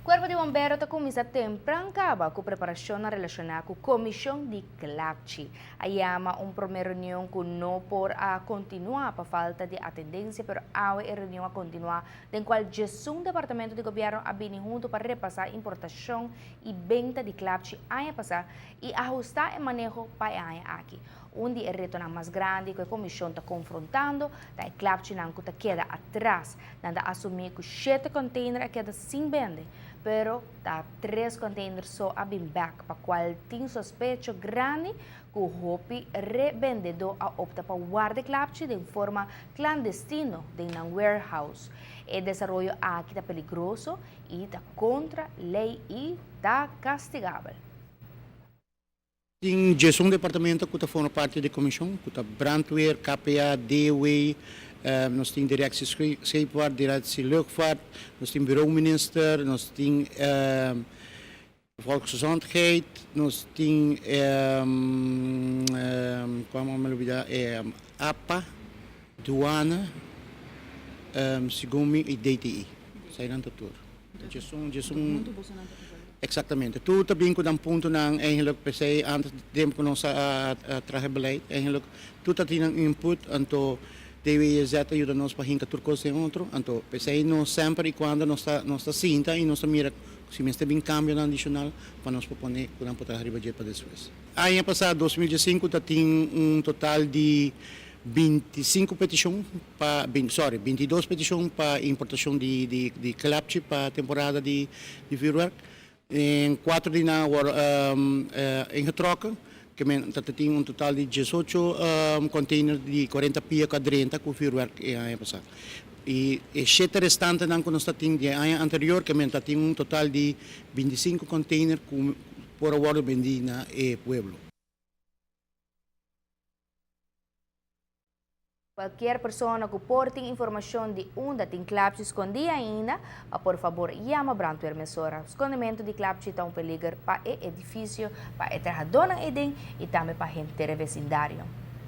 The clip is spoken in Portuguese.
Cuerpo de Bombero está começa temprancaba com preparação relacionada com a Comissão de CLAPCHI. Ayama primeira reunião que não por a continuar por falta de atendência, pero há a reunião a continuar, em qual o Departamento de Governo ha vindo junto para repassar importação e venda de CLAPCHI ano passado e ajustar o manejo para ano aqui. Onde o reto mais grande que a Comissão está confrontando, a CLAPCHI não está queda atrás, não está assumir que 7 containers queda sem vender. Pero tá 3 containers só a back para qual tem suspeito grande que o hopi revendedor a opta para guardar CLAPCHI de forma clandestina em um warehouse. O desenvolvimento aqui está peligroso e está contra a lei e está castigável. Tem um departamento que forma parte da comissão, que está brandweer, KPA, DW, nós temos direção scheepvaart, direção luchtvaart, nós temos bureau-minister, nós temos volksgezondheid, nós temos APA, douane, SIGOMI e DTI. Zijn tudo. Exatamente. Tudo também com um ponto não eigenlijk per se antes de tempo que nós traje beleid eigenlijk tudo tem um input então DWZ ajuda nós para hincar tudo coisa outro então per se nós sempre e quando nós está cinta e nós mira se mesmo tem cambio adicional para nós proponer para poder budget para depois. Ano passado 2015 tem total de 25 petições para 22 petições para importação de CLAPCHI para a temporada de vuurwerk. Em 4 dias ingetrokken, que tem total de 18 containers de 40 pia kadrenta com vuurwerk ano passado. E 7 restantes não que nós temos de ano anterior, que tem total de 25 containers que por agora vendi na pueblo. Qualquer pessoa que porte informação de onde tem CLAPCHI escondida ainda, por favor, chama Brandweer Emissora. Escondimento de CLAPCHI está perigo para o edifício, para o trabalhador e também para a gente do vecindário.